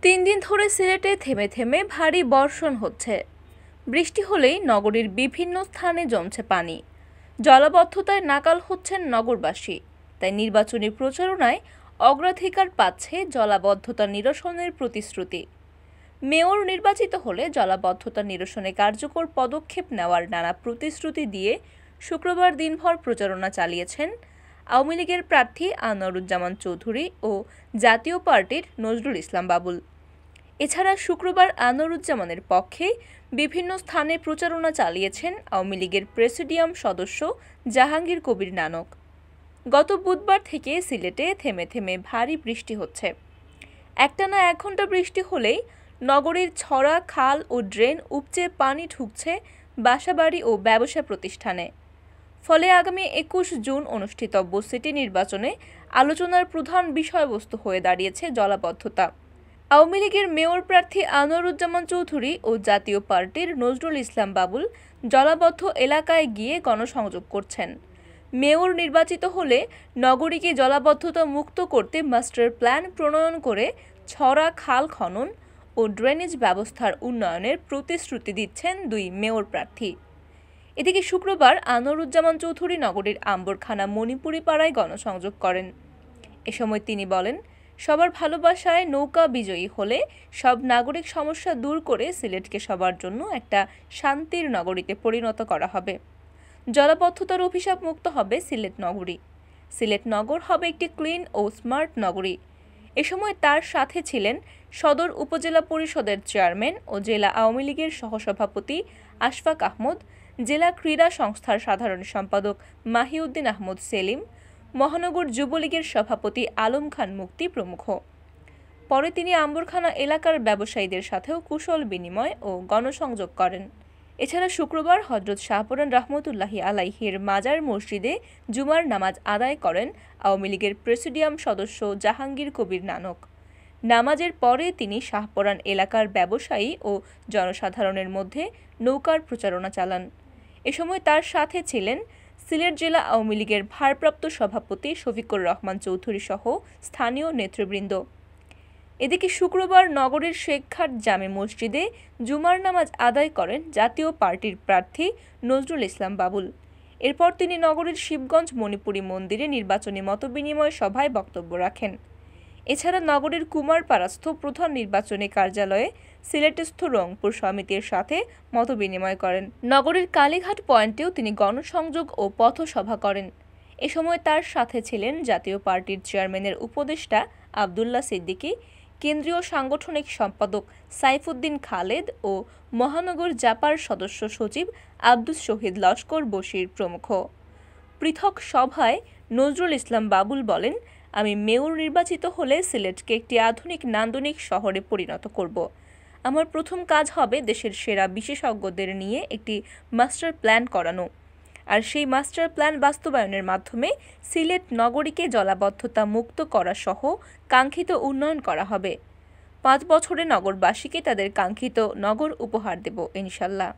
3 দিন ধরে সিলেটে থেমে থেমে ভারী বর্ষণ হচ্ছে। বৃষ্টি হলেই নগরীর বিভিন্ন স্থানে জমছে পানি। জলাবদ্ধতায় নাকাল হচ্ছেন নগরবাসী। তাই নির্বাচনী প্রচারণায় অগ্রাধিকার পাচ্ছে জলাবদ্ধতা নিরসনের প্রতিশ্রুতি। মেয়র নির্বাচিত হলে জলাবদ্ধতা নিরসনে কার্যকর পদক্ষেপ নেওয়ার নানা প্রতিশ্রুতি দিয়ে শুক্রবার দিনভর প্রচারণা চালিয়েছেন আওয়ামী লীগের প্রার্থী আনোয়ারুজ্জামান চৌধুরী ও জাতীয় পার্টির নজরুল ইসলাম বাবুল। এছাড়া শুক্রবার আনোয়ারুজ্জামানের পক্ষে বিভিন্ন স্থানে প্রচারণা চালিয়েছেন আওয়ামী লীগের প্রেসিডিয়াম সদস্য জাহাঙ্গীর কবির নানক। গত বুধবার থেকে সিলেটে থেমে থেমে ভারী বৃষ্টি হচ্ছে। একটানা 1 ঘন্টা বৃষ্টি হলেই নগরীর ছড়া, খাল ও ড্রেন উপচে পানি ঢুকছে বাসাবাড়ি ও ব্যবসা প্রতিষ্ঠানে। ফলে আগামী 21 জুন অনুষ্ঠিতব্য সিটি নির্বাচনে আলোচনার প্রধান বিষয়বস্তু হয়ে দাঁড়িয়েছে জলাবদ্ধতা। আওয়ামী লীগের মেয়র প্রার্থী আনোয়ারুজ্জামান চৌধুরী ও জাতীয় পার্টির নজরুল ইসলাম বাবুল জলাবদ্ধ এলাকায় গিয়ে গণসংযোগ করছেন। মেয়র নির্বাচিত হলে নগরীকে জলাবদ্ধতা মুক্ত করতে মাস্টার প্ল্যান প্রণয়ন করে ছড়া, খাল খনন ও ড্রেনেজ ব্যবস্থার উন্নয়নের প্রতিশ্রুতি দিচ্ছেন দুই মেয়র প্রার্থী। এদিকে শুক্রবার আনোয়ারুজ্জামান চৌধুরী নগরীর আম্বরখানা মণিপুরি পাড়ায় গণসংযোগ করেন। এ সময় তিনি বলেন, সবার ভালোবাসায় নৌকা বিজয়ী হলে সব নাগরিক সমস্যা দূর করে সিলেটকে সবার জন্য একটা শান্তির নগরীতে পরিণত করা হবে। জলাবদ্ধতার অভিশাপ মুক্ত হবে সিলেট নগরী। সিলেট নগর হবে একটি ক্লিন ও স্মার্ট নগরী। এ সময় তার সাথে ছিলেন সদর উপজেলা পরিষদের চেয়ারম্যান ও জেলা আওয়ামী লীগের সহসভাপতি আশফাক আহমদ, জেলা ক্রীড়া সংস্থার সাধারণ সম্পাদক মাহিউদ্দিন আহমদ সেলিম, মহানগর যুবলীগের সভাপতি আলম খান মুক্তি প্রমুখ। পরে তিনি আম্বরখানা এলাকার ব্যবসায়ীদের সাথেও কুশল বিনিময় ও গণসংযোগ করেন। এছাড়া শুক্রবার হযরত শাহপরান রহমতুল্লাহি আলাইহির মাজার মসজিদে জুমার নামাজ আদায় করেন আওয়ামী লীগের প্রেসিডিয়াম সদস্য জাহাঙ্গীর কবির নানক। নামাজের পরে তিনি শাহপরান এলাকার ব্যবসায়ী ও জনসাধারণের মধ্যে নৌকার প্রচারণা চালান। এ সময় তার সাথে ছিলেন সিলেট জেলা আওয়ামী লীগের ভারপ্রাপ্ত সভাপতি শফিকুর রহমান চৌধুরী সহ স্থানীয় নেতৃবৃন্দ। এদিকে শুক্রবার নগরীর শেখঘাট জামে মসজিদে জুমার নামাজ আদায় করেন জাতীয় পার্টির প্রার্থী নজরুল ইসলাম বাবুল। এরপর তিনি নগরীর শিবগঞ্জ মণিপুরি মন্দিরে নির্বাচনী মতবিনিময় সভায় বক্তব্য রাখেন। এছাড়া নগরীর কুমারপাড়াস্থ প্রধান নির্বাচনী কার্যালয়ে সিলেটস্থ রংপুর সমিতির সাথে মতবিনিময় করেন। নগরীর কালীঘাট পয়েন্টেও তিনি গণসংযোগ ও পথসভা করেন। এ সময় তার সাথে ছিলেন জাতীয় পার্টির চেয়ারম্যানের উপদেষ্টা আবদুল্লাহ সিদ্দিকী, কেন্দ্রীয় সাংগঠনিক সম্পাদক সাইফুদ্দিন খালেদ ও মহানগর জাপার সদস্য সচিব আব্দুস শহীদ লস্কর বশির প্রমুখ। পৃথক সভায় নজরুল ইসলাম বাবুল বলেন, আমি মেয়র নির্বাচিত হলে সিলেটকে একটি আধুনিক নান্দনিক শহরে পরিণত করব। আমার প্রথম কাজ হবে দেশের সেরা বিশেষজ্ঞদের নিয়ে একটি মাস্টার প্ল্যান করানো, আর সেই মাস্টার প্ল্যান বাস্তবায়নের মাধ্যমে সিলেট নগরীকে জলাবদ্ধতা মুক্ত করা সহ কাঙ্ক্ষিত উন্নয়ন করা হবে। 5 বছরে নগরবাসীকে তাদের কাঙ্ক্ষিত নগর উপহার দেব ইনশাল্লাহ।